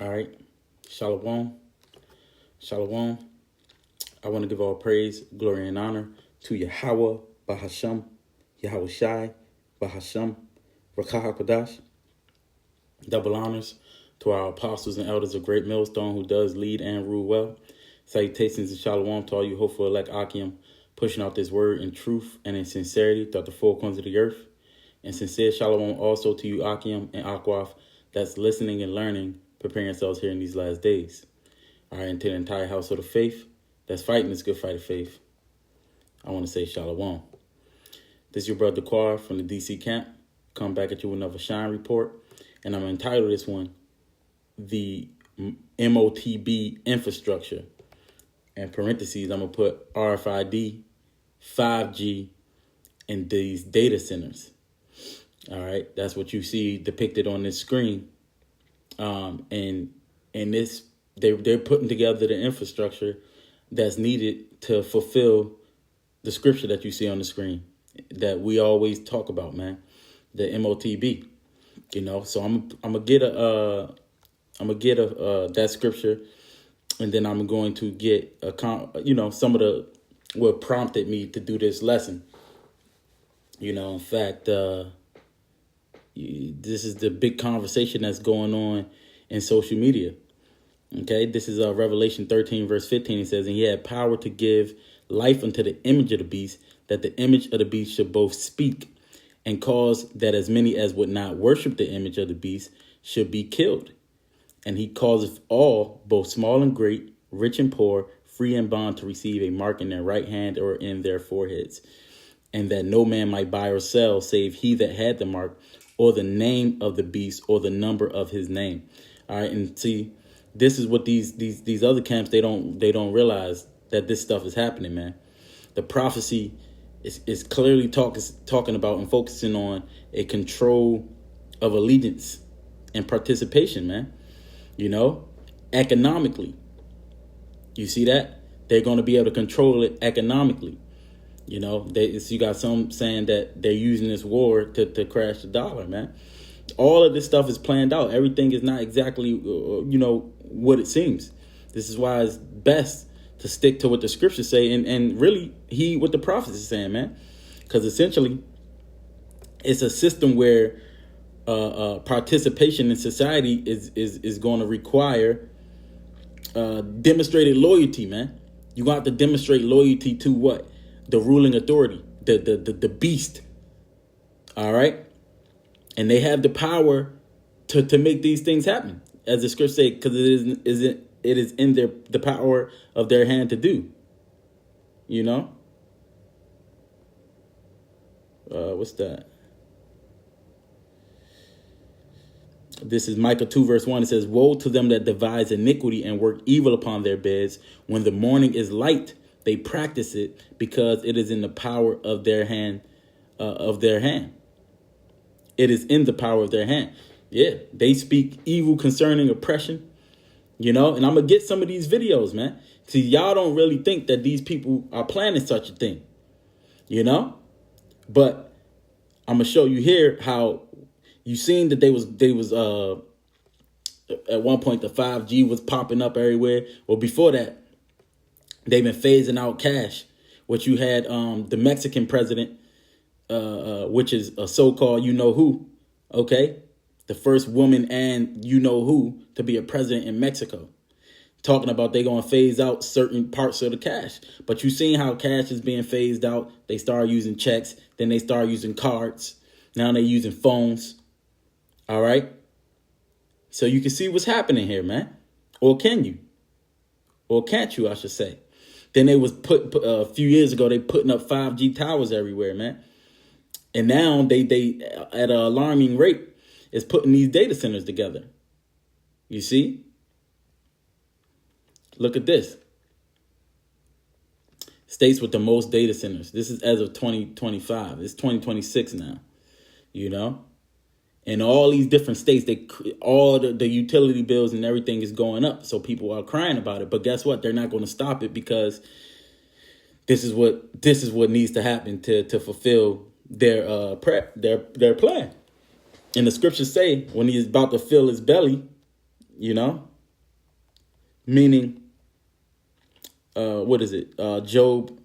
All right. Shalom. Shalom. I want to give all praise, glory, and honor to Yahweh, Bahasham, Yahweh Shai, Bahasham, Rakah HaKadosh. Double honors to our apostles and elders of Great Millstone who does lead and rule well. Salutations and shalom to all you hopeful elect Akim, pushing out this word in truth and in sincerity throughout the four corners of the earth. And sincere shalom also to you Akim and Akwaf that's listening and learning, preparing yourselves here in these last days. All right, and to the entire household of faith that's fighting this good fight of faith, I want to say shalom. This is your brother Quar from the DC camp. Come back at you with another S.H.I.N.E report. And I'm entitled this one, the MOTB infrastructure. In parentheses, I'm going to put RFID, 5G, and these data centers. All right, that's what you see depicted on this screen. And this, they're putting together the infrastructure that's needed to fulfill the scripture that you see on the screen that we always talk about, man, the MOTB. You know, so I'm gonna get that scripture, and then I'm going to get some of what prompted me to do this lesson. You know, in fact, this is the big conversation that's going on in social media. Okay, this is Revelation 13, verse 15. It says, "And he had power to give life unto the image of the beast, that the image of the beast should both speak and cause that as many as would not worship the image of the beast should be killed. And he causeth all, both small and great, rich and poor, free and bond, to receive a mark in their right hand or in their foreheads, and that no man might buy or sell save he that had the mark, or the name of the beast, or the number of his name." All right, and see, this is what these other camps, they don't realize that this stuff is happening, man. The prophecy is clearly talking about and focusing on a control of allegiance and participation, man. You know, economically. You see that? They're going to be able to control it economically. You know, you got some saying that they're using this war to crash the dollar, man. All of this stuff is planned out. Everything is not exactly, what it seems. This is why it's best to stick to what the scriptures say and really heed what the prophets is saying, man. Because essentially, it's a system where participation in society is going to require demonstrated loyalty, man. You have to demonstrate loyalty to what? The ruling authority, the beast. All right? And they have the power to make these things happen, as the scriptures say, because it is in the power of their hand to do. You know? What's that? This is Micah 2, verse 1. It says, "Woe to them that devise iniquity and work evil upon their beds. When the morning is light, they practice it, because it is in the power of their hand. It is in the power of their hand." Yeah, they speak evil concerning oppression. You know, and I'm going to get some of these videos, man. See, y'all don't really think that these people are planning such a thing, you know? But I'm going to show you here how you seen that they was at one point the 5G was popping up everywhere. Well, before that, they've been phasing out cash. What you had the Mexican president, which is a so-called you-know-who, okay? The first woman and you-know-who to be a president in Mexico, talking about they going to phase out certain parts of the cash. But you seen how cash is being phased out. They start using checks. Then they start using cards. Now they're using phones. All right. So you can see what's happening here, man. Or can you? Or can't you, I should say. Then they was put a few years ago, they putting up 5G towers everywhere, man. And now they at an alarming rate is putting these data centers together. You see? Look at this. States with the most data centers. This is as of 2025. It's 2026 now. You know? And all these different states, all the utility bills and everything is going up. So people are crying about it. But guess what? They're not going to stop it, because this is what needs to happen to fulfill their plan. And the scriptures say when he's about to fill his belly, you know, Meaning, what is it? Job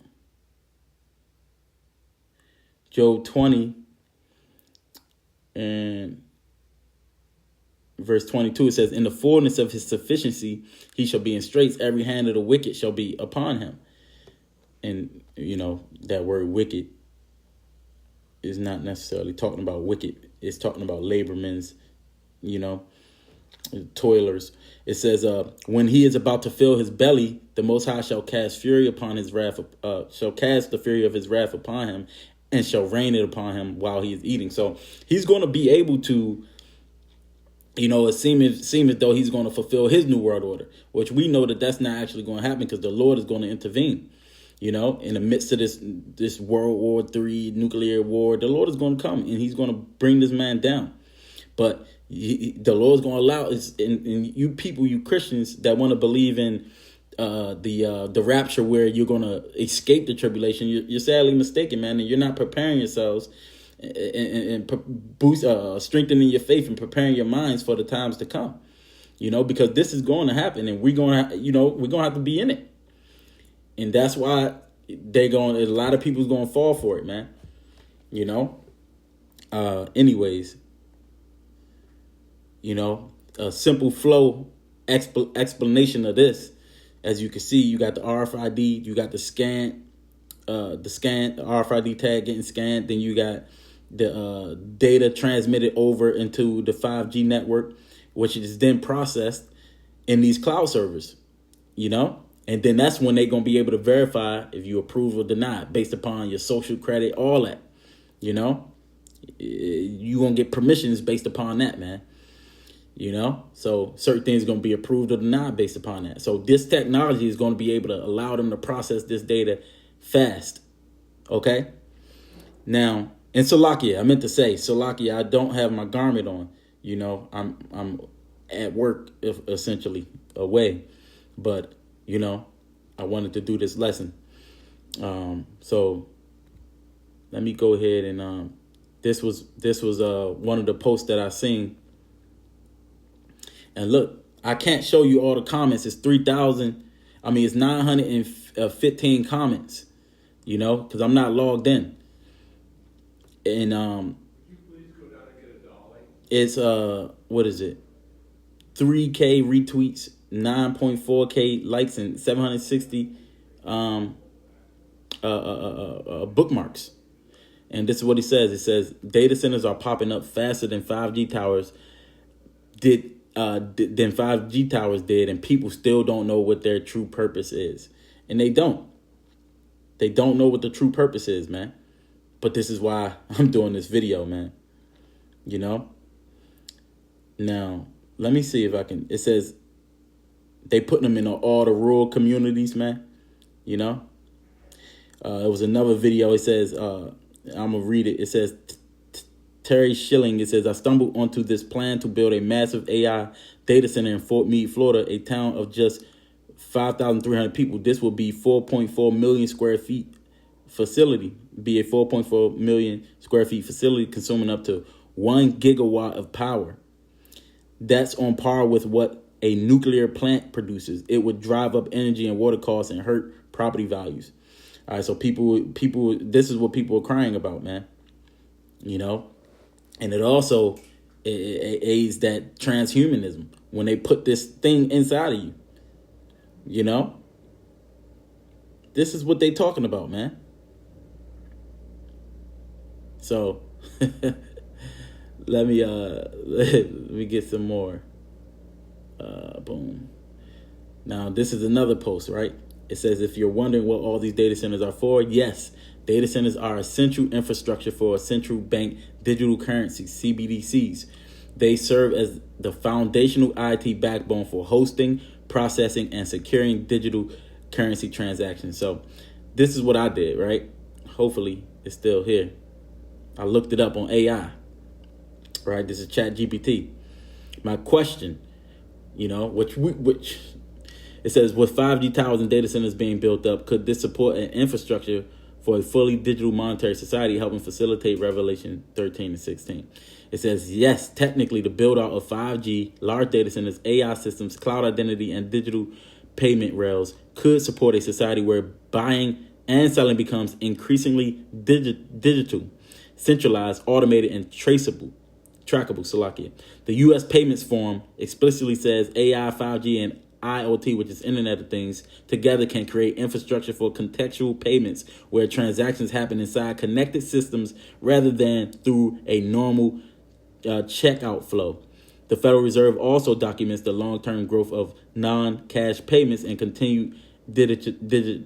20 and verse 22, it says, in the fullness of his sufficiency, he shall be in straits. Every hand of the wicked shall be upon him. And, that word wicked is not necessarily talking about wicked. It's talking about labormen's, toilers. It says, when he is about to fill his belly, the Most High shall cast fury upon his wrath, shall cast the fury of his wrath upon him, and shall rain it upon him while he is eating. So he's going to be able to, it seems as though he's going to fulfill his new world order, which we know that that's not actually going to happen, because the Lord is going to intervene. In the midst of this World War III nuclear war, the Lord is going to come and he's going to bring this man down. But the Lord's going to allow, and you people, you Christians that want to believe in the rapture, where you're going to escape the tribulation, you're sadly mistaken, man. And you're not preparing yourselves and strengthening your faith and preparing your minds for the times to come. Because this is going to happen, and we're going to have to be in it. And that's why a lot of people's going to fall for it, man. Anyways, a simple flow explanation of this. As you can see, you got the RFID, you got the RFID tag getting scanned. Then you got the data transmitted over into the 5G network, which is then processed in these cloud servers, And then that's when they're going to be able to verify if you approve or deny based upon your social credit, all that, You're going to get permissions based upon that, man. So certain things are going to be approved or denied based upon that. So this technology is going to be able to allow them to process this data fast. Okay. Now, in Salakia, I meant to say, Salakia, I don't have my garment on. I'm at work, essentially away. But, I wanted to do this lesson. So let me go ahead and this was one of the posts that I seen. And look, I can't show you all the comments. It's 3,000. It's 915 comments, because I'm not logged in. And Can you please go down and get a dolly? It's what is it? 3K retweets, 9.4K likes, and 760 bookmarks. And this is what he says. It says data centers are popping up faster than 5G towers did. Than 5G towers did, and people still don't know what their true purpose is. And they don't. They don't know what the true purpose is, man. But this is why I'm doing this video, man. Now, let me see if I can. It says they putting them in all the rural communities, man. It was another video. It says, I'm going to read it. It says, Terry Schilling, it says, I stumbled onto this plan to build a massive AI data center in Fort Meade, Florida, a town of just 5,300 people. This will be 4.4 million square feet facility, be a 4.4 million square feet facility consuming up to 1 gigawatt of power. That's on par with what a nuclear plant produces. It would drive up energy and water costs and hurt property values. All right, so people, this is what people are crying about, man. And it also aids that transhumanism when they put this thing inside of you. This is what they talking about, man. So let me get some more. Boom. Now, this is another post, right? It says, if you're wondering what all these data centers are for, yes, data centers are essential infrastructure for central bank digital currencies, CBDCs. They serve as the foundational IT backbone for hosting, processing, and securing digital currency transactions. So this is what I did, right? Hopefully it's still here. I looked it up on AI, right? This is ChatGPT. My question, which it says, with 5G towers and data centers being built up, could this support an infrastructure for a fully digital monetary society, helping facilitate Revelation 13 and 16? It says, yes, technically the build out of 5G, large data centers, AI systems, cloud identity, and digital payment rails could support a society where buying and selling becomes increasingly digital, centralized, automated, and trackable. Salakia. The U.S. Payments Forum explicitly says AI, 5G, and IoT, which is Internet of Things, together can create infrastructure for contextual payments where transactions happen inside connected systems rather than through a normal checkout flow. The Federal Reserve also documents the long-term growth of non-cash payments and continued digitization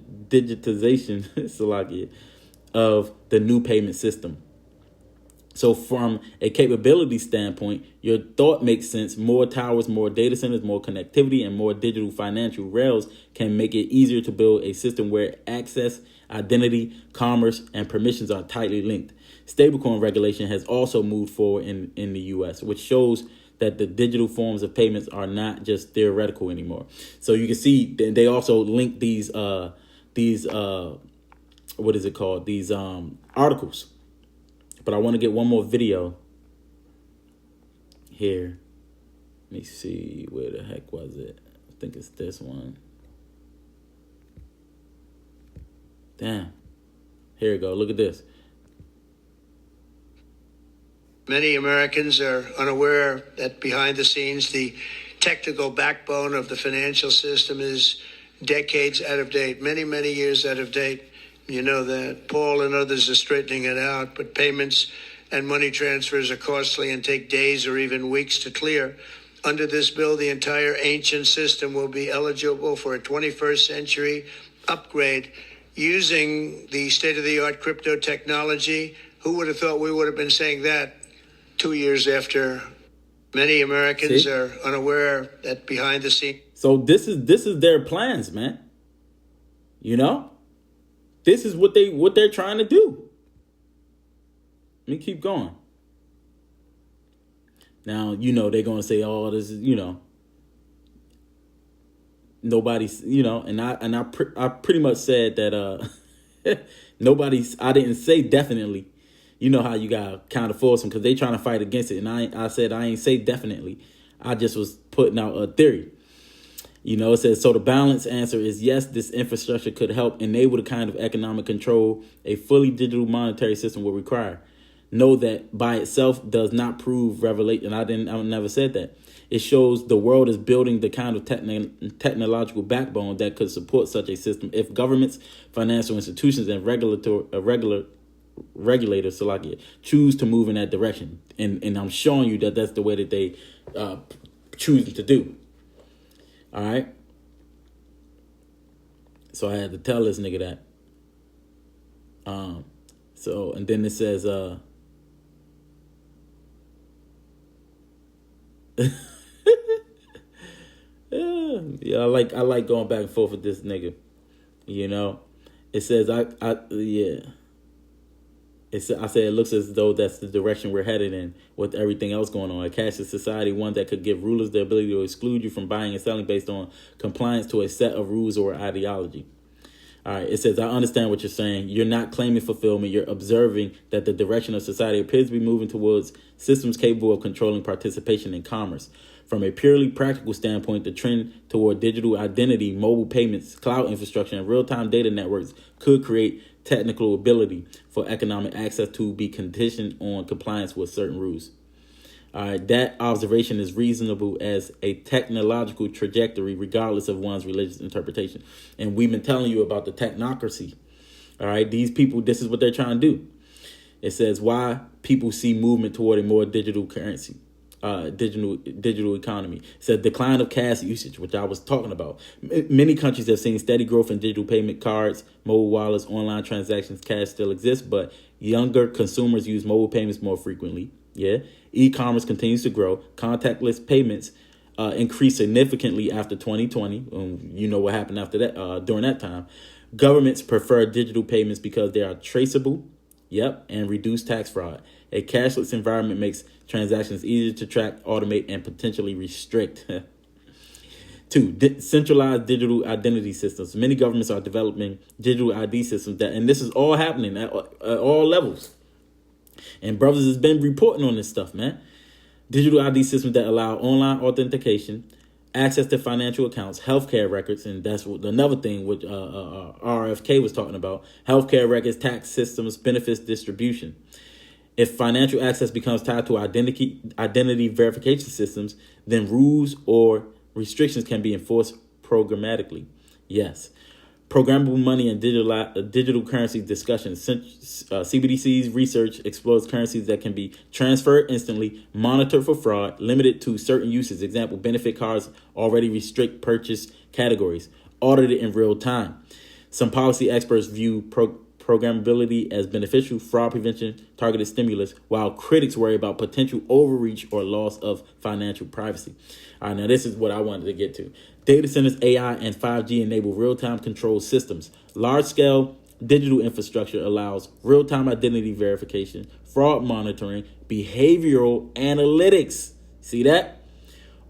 Salakia, of the new payment system. So from a capability standpoint, your thought makes sense. More towers, more data centers, more connectivity, and more digital financial rails can make it easier to build a system where access, identity, commerce, and permissions are tightly linked. Stablecoin regulation has also moved forward in the U.S., which shows that the digital forms of payments are not just theoretical anymore. So you can see they also link these what is it called? These articles. But I want to get one more video here. Let me see. Where the heck was it? I think it's this one. Damn. Here we go. Look at this. Many Americans are unaware that behind the scenes, the technical backbone of the financial system is decades out of date, many, many years out of date. You know that Paul and others are straightening it out, but payments and money transfers are costly and take days or even weeks to clear. Under this bill, the entire ancient system will be eligible for a 21st century upgrade using the state-of-the-art crypto technology. Who would have thought we would have been saying that 2 years after? Many Americans are unaware that behind the scenes. So this is their plans, man. You know? This is what they're trying to do. Let me keep going. Now, you know, they're going to say, oh, this is, you know, nobody's, you know, and I pretty much said that I didn't say definitely. You know how you got to kind of force them because they trying to fight against it. And I said I ain't say definitely. I just was putting out a theory. You know, it says, so the balanced answer is yes, this infrastructure could help enable the kind of economic control a fully digital monetary system will require. Know that by itself does not prove revelation. I never said that. It shows the world is building the kind of technological backbone that could support such a system if governments, financial institutions, and regulators choose to move in that direction. And I'm showing you that that's the way that they choose to do. All right. So I had to tell this nigga that. So and then it says yeah, I like going back and forth with this nigga. You know, it says I said it looks as though that's the direction we're headed in with everything else going on. A cashless society, one that could give rulers the ability to exclude you from buying and selling based on compliance to a set of rules or ideology. All right, it says, I understand what you're saying. You're not claiming fulfillment. You're observing that the direction of society appears to be moving towards systems capable of controlling participation in commerce. From a purely practical standpoint, the trend toward digital identity, mobile payments, cloud infrastructure, and real-time data networks could create technical ability for economic access to be conditioned on compliance with certain rules. All right, that observation is reasonable as a technological trajectory, regardless of one's religious interpretation. And we've been telling you about the technocracy. All right, these people, this is what they're trying to do. It says why people see movement toward a more digital currency, digital economy. It says decline of cash usage, which I was talking about. Many countries have seen steady growth in digital payment cards, mobile wallets, online transactions. Cash still exists, but younger consumers use mobile payments more frequently. Yeah. E-commerce continues to grow. Contactless payments increased significantly after 2020. You know what happened after that during that time. Governments prefer digital payments because they are traceable. Yep. And reduce tax fraud. A cashless environment makes transactions easier to track, automate, and potentially restrict. 2, centralized digital identity systems. Many governments are developing digital ID systems and this is all happening at all levels. And brothers has been reporting on this stuff, man. Digital ID systems that allow online authentication, access to financial accounts, healthcare records, and that's another thing which RFK was talking about, healthcare records, tax systems, benefits distribution. If financial access becomes tied to identity verification systems, then rules or restrictions can be enforced programmatically. Yes. Programmable money and digital currency discussion. CBDC's research explores currencies that can be transferred instantly, monitored for fraud, limited to certain uses. Example, benefit cards already restrict purchase categories, audited in real time. Some policy experts view programmability as beneficial, fraud prevention, targeted stimulus, while critics worry about potential overreach or loss of financial privacy. All right, now this is what I wanted to get to. Data centers, AI, and 5G enable real-time control systems. Large-scale digital infrastructure allows real-time identity verification, fraud monitoring, behavioral analytics. See that?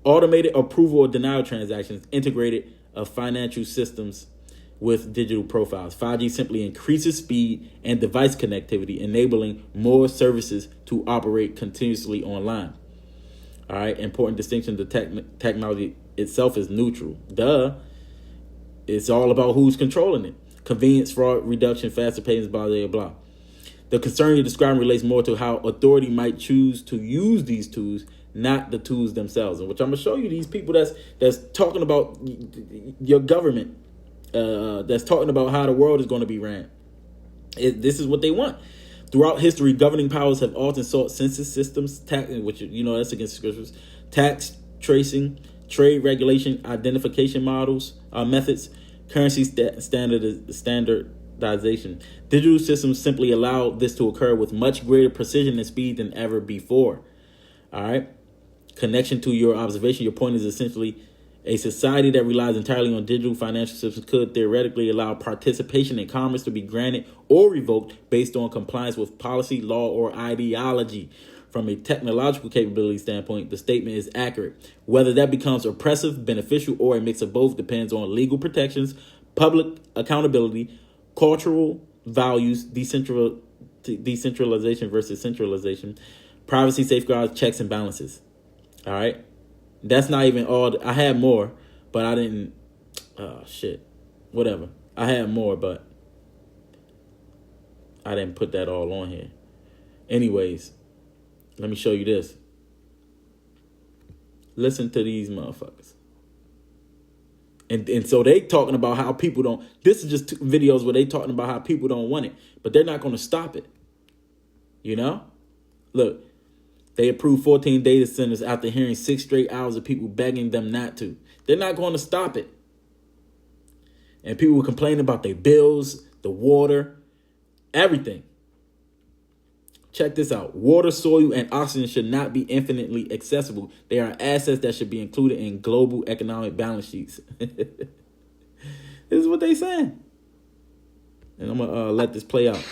Automated approval or denial transactions, integrated financial systems with digital profiles. 5G simply increases speed and device connectivity, enabling more services to operate continuously online. All right, important distinction, the technology itself is neutral. It's all about who's controlling it. Convenience, fraud reduction, faster payments, blah, blah, blah. The concern you're describing relates more to how authority might choose to use these tools, not the tools themselves. And which I'm going to show you these people that's talking about your government, that's talking about how the world is going to be ran. This is what they want. Throughout history, governing powers have often sought census systems, which, that's against scriptures, tax tracing, trade regulation, identification methods, currency standardization. Digital systems simply allow this to occur with much greater precision and speed than ever before. All right. Connection to your observation. Your point is essentially a society that relies entirely on digital financial systems could theoretically allow participation in commerce to be granted or revoked based on compliance with policy, law, or ideology. From a technological capability standpoint, the statement is accurate. Whether that becomes oppressive, beneficial, or a mix of both depends on legal protections, public accountability, cultural values, decentralization versus centralization, privacy safeguards, checks and balances. All right. That's not even all. I had more, but I didn't. Whatever. I had more, but I didn't put that all on here. Anyways, let me show you this. Listen to these motherfuckers. And so they talking about how people don't. This is just videos where they talking about how people don't want it, but they're not going to stop it. Look. They approved 14 data centers after hearing 6 straight hours of people begging them not to. They're not going to stop it. And people were complaining about their bills, the water, everything. Check this out. Water, soil, and oxygen should not be infinitely accessible. They are assets that should be included in global economic balance sheets. This is what they saying. And I'm going to let this play out.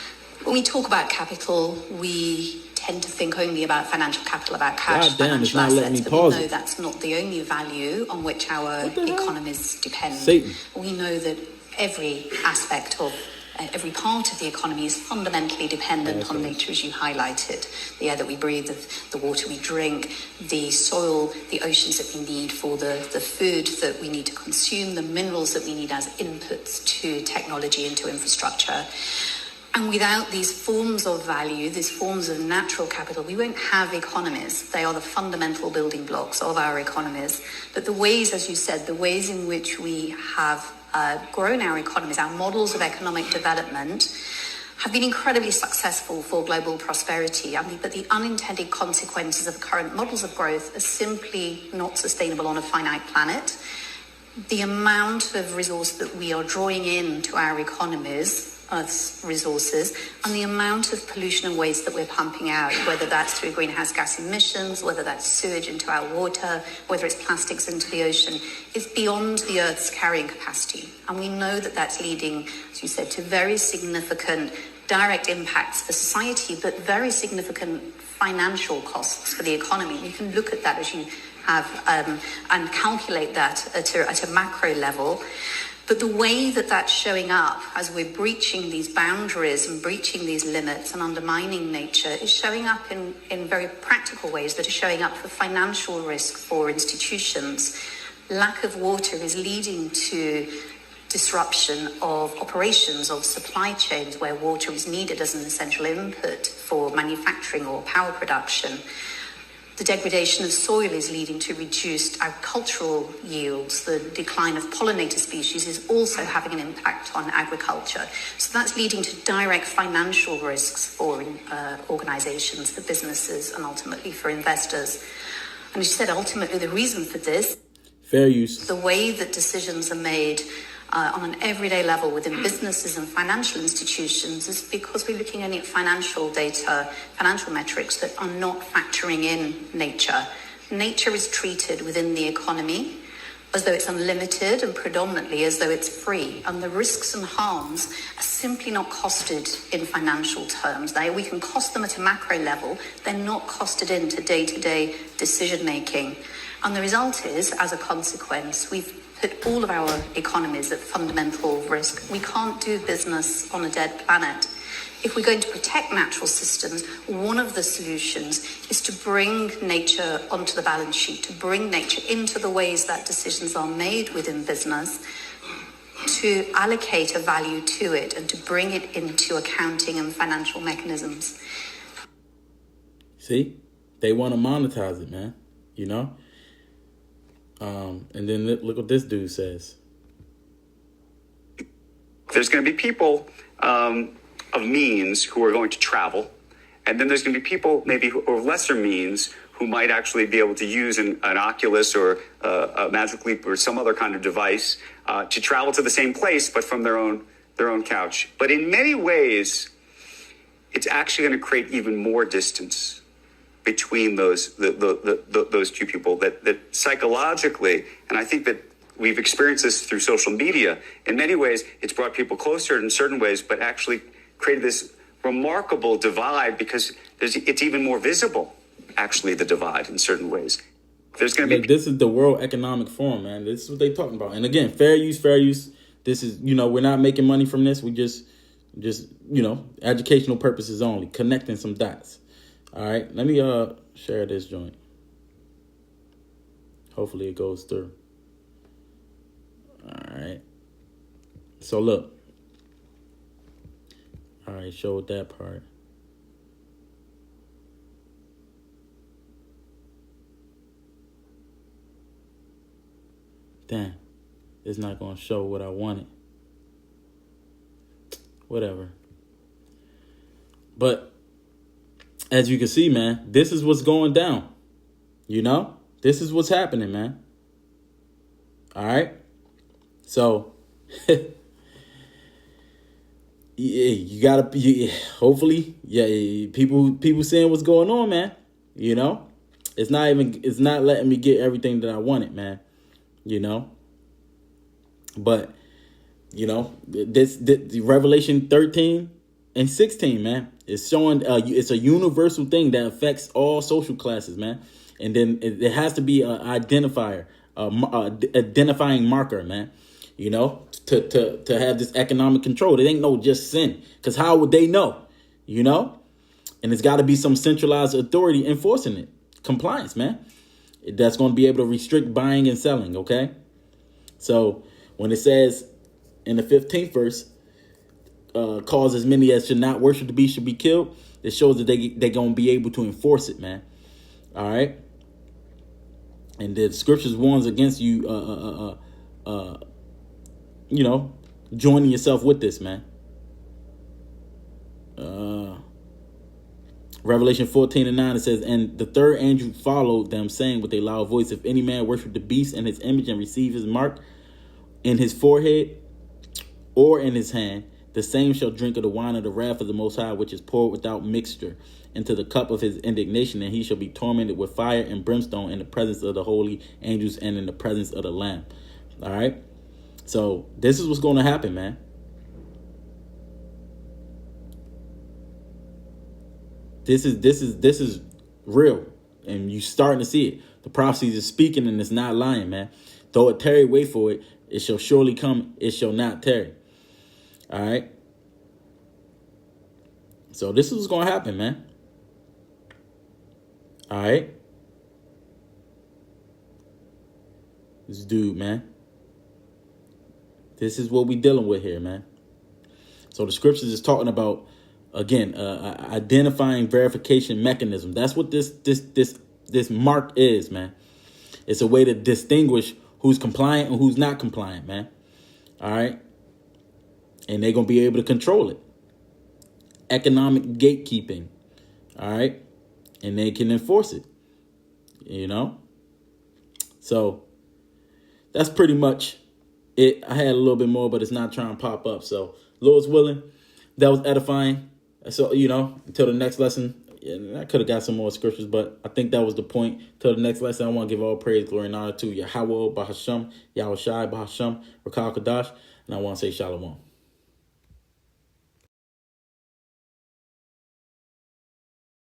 When we talk about capital, we tend to think only about financial capital, about cash, financial assets, but we know that's not the only value on which our economies depend. Satan. We know that every aspect of every part of the economy is fundamentally dependent on nature, as you highlighted. The air that we breathe, the water we drink, the soil, the oceans that we need for the food that we need to consume, the minerals that we need as inputs to technology and to infrastructure. And without these forms of value, these forms of natural capital, we won't have economies. They are the fundamental building blocks of our economies. But the ways, as you said, the ways in which we have grown our economies, our models of economic development, have been incredibly successful for global prosperity. But the unintended consequences of current models of growth are simply not sustainable on a finite planet. The amount of resource that we are drawing into our economies, Earth's resources, and the amount of pollution and waste that we're pumping out, whether that's through greenhouse gas emissions, whether that's sewage into our water, whether it's plastics into the ocean, is beyond the Earth's carrying capacity. And we know that that's leading, as you said, to very significant direct impacts for society, but very significant financial costs for the economy. You can look at that as you have and calculate that at a macro level. But the way that that's showing up as we're breaching these boundaries and breaching these limits and undermining nature is showing up in very practical ways that are showing up for financial risk for institutions. Lack of water is leading to disruption of operations, of supply chains where water is needed as an essential input for manufacturing or power production. The degradation of soil is leading to reduced agricultural yields. The decline of pollinator species is also having an impact on agriculture. So that's leading to direct financial risks for organizations, for businesses, and ultimately for investors. And as you said, ultimately the reason for this, fair use, the way that decisions are made on an everyday level within businesses and financial institutions is because we're looking only at financial data, financial metrics that are not factoring in nature. Nature is treated within the economy as though it's unlimited and predominantly as though it's free. And the risks and harms are simply not costed in financial terms. We can cost them at a macro level. They're not costed into day-to-day decision making. And the result is, as a consequence, we've put all of our economies at fundamental risk. We can't do business on a dead planet. If we're going to protect natural systems, one of the solutions is to bring nature onto the balance sheet, to bring nature into the ways that decisions are made within business, to allocate a value to it and to bring it into accounting and financial mechanisms. See, they want to monetize it, man, you know? And then look what this dude says. There's going to be people of means who are going to travel. And then there's going to be people maybe who of lesser means who might actually be able to use an Oculus or a Magic Leap or some other kind of device to travel to the same place, but from their own couch. But in many ways, it's actually going to create even more distance between those two people, that psychologically, and I think that we've experienced this through social media, in many ways it's brought people closer in certain ways, but actually created this remarkable divide because it's even more visible, actually, the divide in certain ways. There's going to be... This is the World Economic Forum, man. This is what they're talking about. And again, fair use. This is, we're not making money from this. We just educational purposes only, connecting some dots. All right, let me share this joint. Hopefully it goes through. All right. So look. All right, showed that part. Damn, it's not going to show what I wanted. Whatever. But as you can see, man, this is what's going down. This is what's happening, man. All right. So, you gotta. Hopefully, people seeing what's going on, man. It's not letting me get everything that I wanted, man. But this Revelation 13 and 16, man. It's showing it's a universal thing that affects all social classes, man. And then it has to be an identifier, identifying marker, man. To have this economic control. It ain't no just sin, because how would they know? And it's got to be some centralized authority enforcing it. Compliance, man. That's going to be able to restrict buying and selling. Okay. So when it says in the 15th verse, cause as many as should not worship the beast should be killed, it shows that they're going to be able to enforce it, man. All right. And the scriptures warns against you, joining yourself with this, man. Revelation 14:9, it says, and the third angel followed them, saying with a loud voice, if any man worship the beast and his image and receive his mark in his forehead or in his hand, the same shall drink of the wine of the wrath of the Most High, which is poured without mixture into the cup of his indignation, and he shall be tormented with fire and brimstone in the presence of the holy angels and in the presence of the Lamb. All right. So this is what's going to happen, man. This is real, and you starting to see it. The prophecies are speaking, and it's not lying, man. Though it tarry, wait for it. It shall surely come. It shall not tarry. All right. So this is what's going to happen, man. All right. This dude, man. This is what we dealing with here, man. So the scriptures is talking about, again, identifying verification mechanism. That's what this mark is, man. It's a way to distinguish who's compliant and who's not compliant, man. All right. And they're going to be able to control it. Economic gatekeeping. All right. And they can enforce it. You know. So that's pretty much it. I had a little bit more, but it's not trying to pop up. So Lord's willing, that was edifying. So, you know, until the next lesson, I could have got some more scriptures, but I think that was the point. Till the next lesson, I want to give all praise, glory, and honor to Yahweh, Bahasham, Yahweh Shai, Bahasham, Rakal Kadash, and I want to say Shalom.